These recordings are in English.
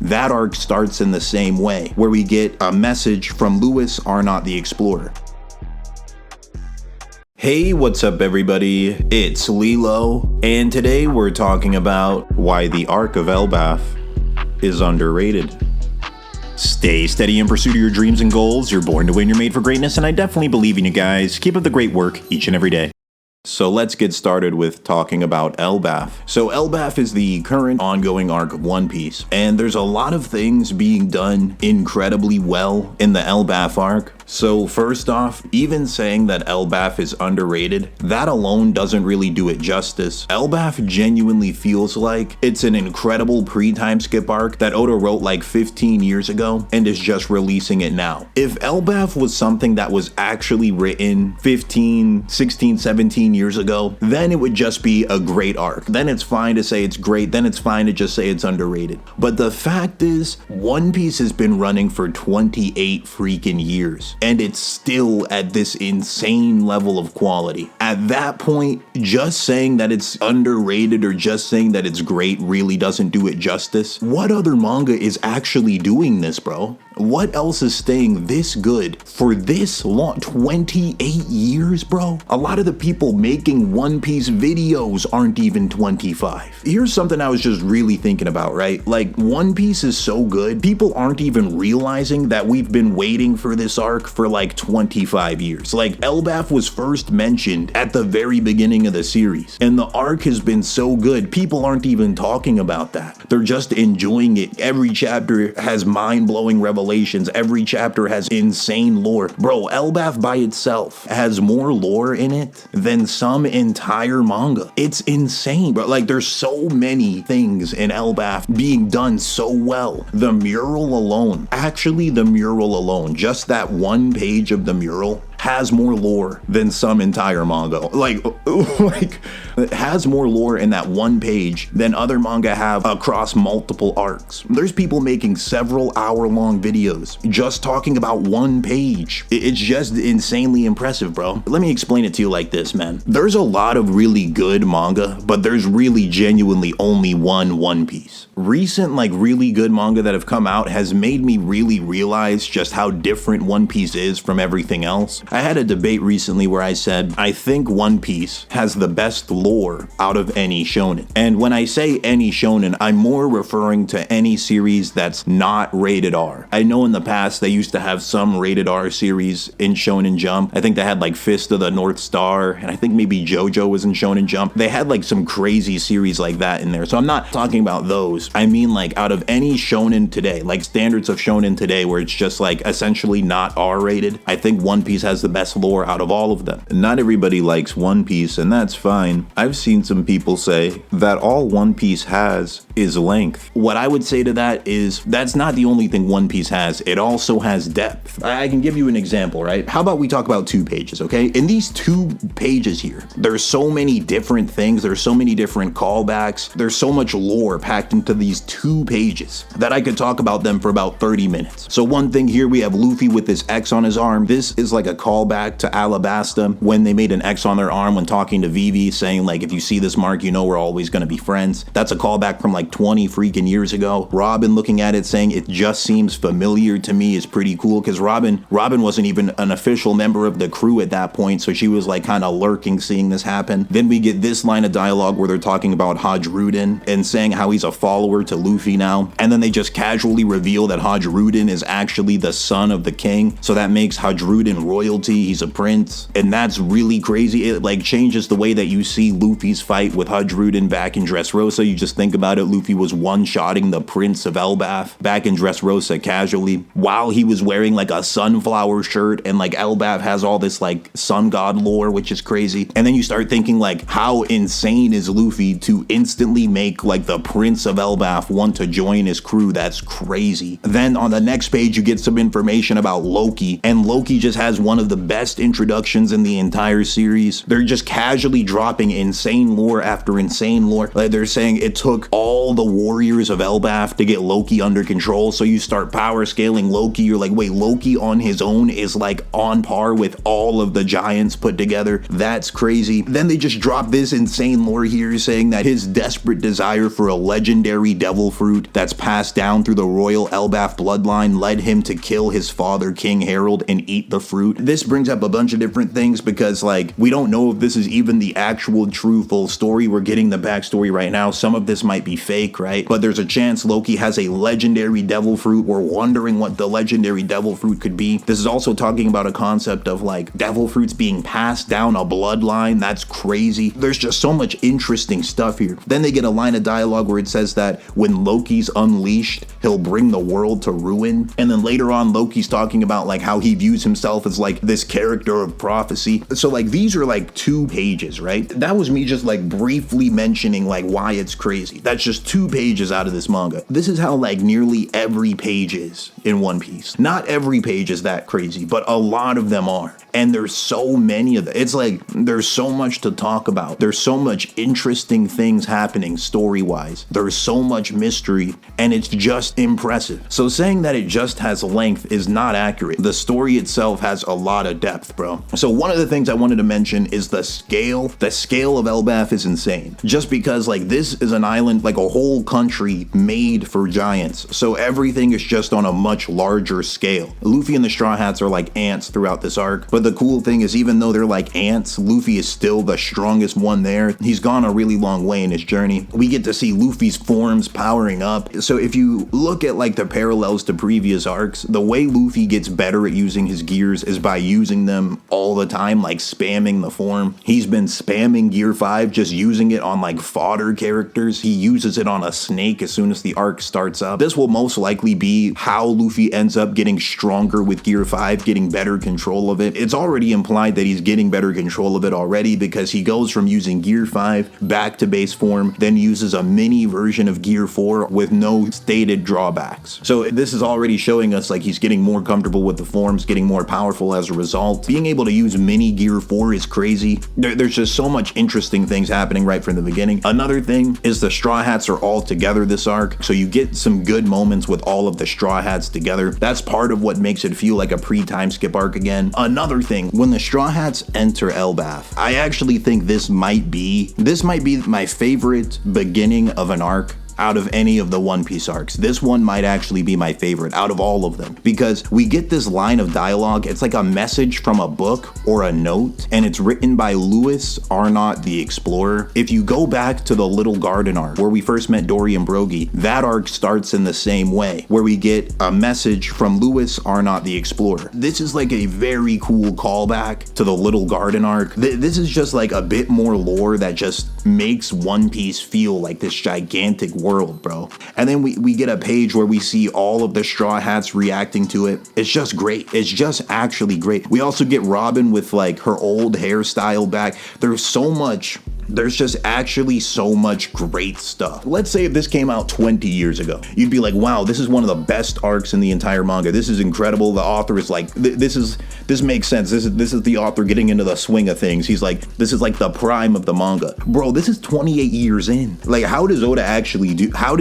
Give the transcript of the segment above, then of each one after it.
That arc starts in the same way, where we get a message from Lewis Arnott the Explorer. Hey, what's up everybody? It's LeeLos, and today we're talking about why the arc of Elbaf is underrated. Stay steady in pursuit of your dreams and goals. You're born to win, you're made for greatness, and I definitely believe in you guys. Keep up the great work each and every day. So let's get started with talking about Elbaf. So Elbaf is the current ongoing arc of One Piece, and there's a lot of things being done incredibly well in the Elbaf arc. So first off, even saying that Elbaf is underrated, that alone doesn't really do it justice. Elbaf genuinely feels like it's an incredible pre-time skip arc that Oda wrote like 15 years ago and is just releasing it now. If Elbaf was something that was actually written 15, 16, 17 years ago, then it would just be a great arc. Then it's fine to say it's great, then it's fine to just say it's underrated. But the fact is, One Piece has been running for 28 freaking years. And it's still at this insane level of quality. At that point, just saying that it's underrated or just saying that it's great really doesn't do it justice. What other manga is actually doing this, bro? What else is staying this good for this long? 28 years, bro? A lot of the people making One Piece videos aren't even 25. Here's something I was just really thinking about, right? Like, One Piece is so good, people aren't even realizing that we've been waiting for this arc for like 25 years. Like, Elbaf was first mentioned at the very beginning of the series, and the arc has been so good, people aren't even talking about that. They're just enjoying it. Every chapter has mind-blowing revelations. Every chapter has insane lore. Bro, Elbaf by itself has more lore in it than some entire manga. It's insane, bro. Like, there's so many things in Elbaf being done so well. The mural alone, just that one page of the mural has more lore than some entire manga. Like it has more lore in that one page than other manga have across multiple arcs. There's people making several hour-long videos just talking about one page. It's just insanely impressive, bro. Let me explain it to you like this, man. There's a lot of really good manga, but there's really genuinely only One Piece. Recent, really good manga that have come out has made me really realize just how different One Piece is from everything else. I had a debate recently where I said, I think One Piece has the best lore out of any shonen. And when I say any shonen, I'm more referring to any series that's not rated R. I know in the past they used to have some rated R series in Shonen Jump. I think they had Fist of the North Star, and I think maybe JoJo was in Shonen Jump. They had some crazy series like that in there. So I'm not talking about those. I mean out of any shonen today, standards of shonen today where it's just essentially not R rated, I think One Piece has the best lore out of all of them. Not everybody likes One Piece, and that's fine. I've seen some people say that all One Piece has is length. What I would say to that is that's not the only thing One Piece has. It also has depth. I can give you an example, right? How about we talk about 2 pages, okay? In these 2 pages here, there's so many different things. There's so many different callbacks. There's so much lore packed into these 2 pages that I could talk about them for about 30 minutes. So one thing here, we have Luffy with this X on his arm. This is a callback to Alabasta when they made an X on their arm when talking to Vivi, saying if you see this mark, you know we're always going to be friends. That's a callback from 20 freaking years ago. Robin looking at it saying it just seems familiar to me is pretty cool, because Robin wasn't even an official member of the crew at that point, so she was kind of lurking seeing this happen. Then we get this line of dialogue where they're talking about Hajrudin and saying how he's a follower to Luffy now, and then they just casually reveal that Hajrudin is actually the son of the king, so that makes Hajrudin royalty. He's a prince, and that's really crazy. It changes the way that you see Luffy's fight with Hajrudin back in Dressrosa. You just think about it, Luffy was one-shotting the Prince of Elbaf back in Dressrosa casually while he was wearing a sunflower shirt, and Elbaf has all this sun god lore, which is crazy. And then you start thinking how insane is Luffy to instantly make the Prince of Elbaf want to join his crew. That's crazy. Then on the next page you get some information about Loki, and Loki just has one of the best introductions in the entire series. They're just casually dropping insane lore after insane lore. They're saying it took all all the warriors of Elbaf to get Loki under control. So you start power scaling Loki. You're like, wait, Loki on his own is like on par with all of the giants put together. That's crazy. Then they just drop this insane lore here saying that his desperate desire for a legendary devil fruit that's passed down through the royal Elbaf bloodline led him to kill his father, King Harold, and eat the fruit. This brings up a bunch of different things because, like, we don't know if this is even the actual true full story. We're getting the backstory right now. Some of this might be fake, right? But there's a chance Loki has a legendary devil fruit. We're wondering what the legendary devil fruit could be. This is also talking about a concept of like devil fruits being passed down a bloodline. That's crazy. There's just so much interesting stuff here. Then they get a line of dialogue where it says that when Loki's unleashed, he'll bring the world to ruin. And then later on, Loki's talking about like how he views himself as like this character of prophecy. So like these are like 2 pages, right? That was me just like briefly mentioning like why it's crazy. That's just 2 pages out of this manga. This is how like nearly every page is in One Piece. Not every page is that crazy, but a lot of them are. And there's so many of them. It's like there's so much to talk about. There's so much interesting things happening story-wise. There's so much mystery, and it's just impressive. So saying that it just has length is not accurate. The story itself has a lot of depth, bro. So one of the things I wanted to mention is the scale. The scale of Elbaf is insane. Just because like this is an island, like a whole country made for giants. So everything is just on a much larger scale. Luffy and the Straw Hats are like ants throughout this arc, but the cool thing is even though they're like ants, Luffy is still the strongest one there. He's gone a really long way in his journey. We get to see Luffy's forms powering up. So if you look at like the parallels to previous arcs, the way Luffy gets better at using his gears is by using them all the time, like spamming the form. He's been spamming Gear 5, just using it on like fodder characters. He uses it on a snake as soon as the arc starts up. This will most likely be how Luffy ends up getting stronger with Gear 5, getting better control of it. It's already implied that he's getting better control of it already because he goes from using Gear 5 back to base form, then uses a mini version of Gear 4 with no stated drawbacks. So this is already showing us like he's getting more comfortable with the forms, getting more powerful as a result. Being able to use mini Gear 4 is crazy. There's just so much interesting things happening right from the beginning. Another thing is the Straw Hats are all together this arc, so you get some good moments with all of the Straw Hats together. That's part of what makes it feel like a pre-time skip arc again. Another thing, when the Straw Hats enter Elbaf, I actually think this might be my favorite beginning of an arc out of any of the One Piece arcs. This one might actually be my favorite out of all of them because we get this line of dialogue. It's like a message from a book or a note, and it's written by Louis Arnott the Explorer. If you go back to the Little Garden arc where we first met Dory and Brogy, that arc starts in the same way, where we get a message from Louis Arnott the Explorer. This is like a very cool callback to the Little Garden arc. This is just like a bit more lore that just makes One Piece feel like this gigantic world, bro. And then we get a page where we see all of the Straw Hats reacting to it. It's just great. It's just actually great. We also get Robin with like her old hairstyle back. There's just actually so much great stuff. Let's say if this came out 20 years ago, you'd be like, wow, this is one of the best arcs in the entire manga. This is incredible. The author is like, this makes sense. This is the author getting into the swing of things. He's like, this is like the prime of the manga. Bro, this is 28 years in. Like, how does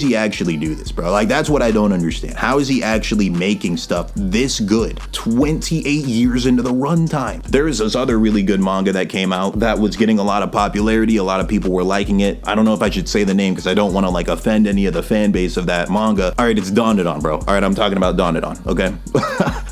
he actually do this, bro? Like, that's what I don't understand. How is he actually making stuff this good 28 years into the runtime? There is this other really good manga that came out that was getting a lot of popularity. A lot of people were liking it. I don't know if I should say the name because I don't want to like offend any of the fan base of that manga. All right, it's Dandadan, bro. All right, I'm talking about Dandadan, okay?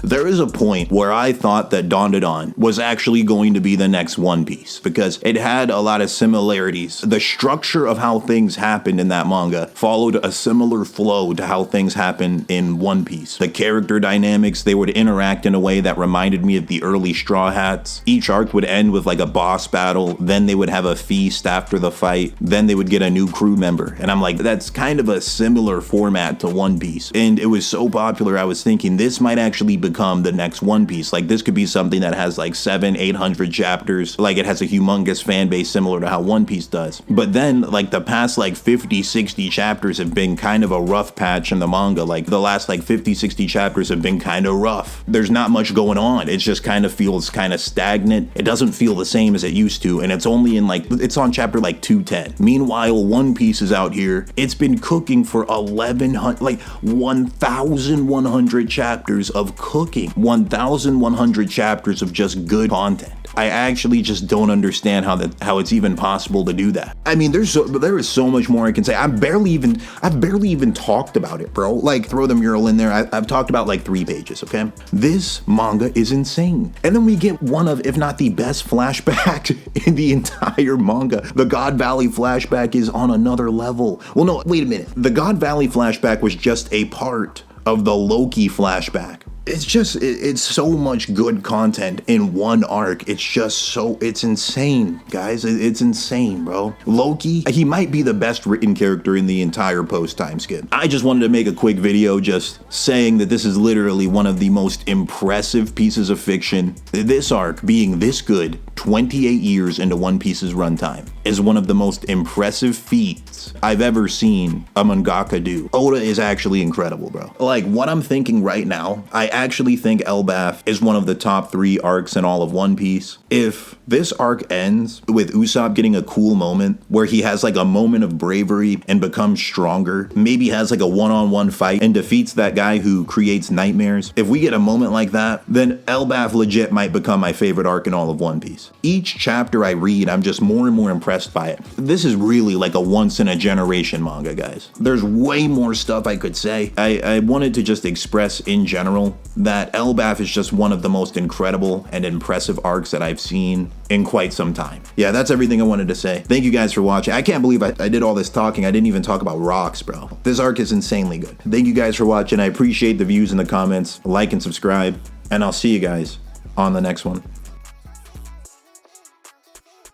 There is a point where I thought that Dandadan was actually going to be the next One Piece because it had a lot of similarities. The structure of how things happened in that manga followed a similar flow to how things happen in One Piece. The character dynamics, they would interact in a way that reminded me of the early Straw Hats. Each arc would end with like a boss battle, then they would have a feast after the fight, then they would get a new crew member. And I'm like, that's kind of a similar format to One Piece. And it was so popular, I was thinking this might actually become the next One Piece. Like, this could be something that has like 700-800 chapters. Like, it has a humongous fan base similar to how One Piece does. But then, like, the past like 50-60 chapters have been kind of a rough patch in the manga. Like, the last like 50-60 chapters have been kind of rough. There's not much going on. It just kind of feels kind of stagnant. It doesn't feel the same as it used to. And it's only in like, it's on chapter like 210. Meanwhile, One Piece is out here. It's been cooking for 1,100 chapters of cooking. 1,100 chapters of just good content. I actually just don't understand how it's even possible to do that. I mean, there is so much more I can say. I've barely even talked about it, bro. Like, throw the mural in there. I've talked about like 3 pages, okay? This manga is insane. And then we get one of, if not the best flashback in the entire manga. The God Valley flashback is on another level. Well, no, wait a minute. The God Valley flashback was just a part of the Loki flashback. It's so much good content in one arc. It's insane, guys. It's insane, bro. Loki, he might be the best written character in the entire post-time skip. I just wanted to make a quick video just saying that this is literally one of the most impressive pieces of fiction. This arc being this good 28 years into One Piece's runtime is one of the most impressive feats I've ever seen a mangaka do. Oda is actually incredible, bro. Like, what I'm thinking right now, I actually think Elbaf is one of the top 3 arcs in all of One Piece. If this arc ends with Usopp getting a cool moment where he has like a moment of bravery and becomes stronger, maybe has like a one-on-one fight and defeats that guy who creates nightmares, if we get a moment like that, then Elbaf legit might become my favorite arc in all of One Piece. Each chapter I read, I'm just more and more impressed by it. This is really like a once-in-a-generation manga, guys. There's way more stuff I could say. I wanted to just express in general that Elbaf is just one of the most incredible and impressive arcs that I've seen in quite some time. Yeah, that's everything I wanted to say. Thank you guys for watching. I can't believe I did all this talking. I didn't even talk about rocks, bro. This arc is insanely good. Thank you guys for watching. I appreciate the views in the comments. Like and subscribe, and I'll see you guys on the next one.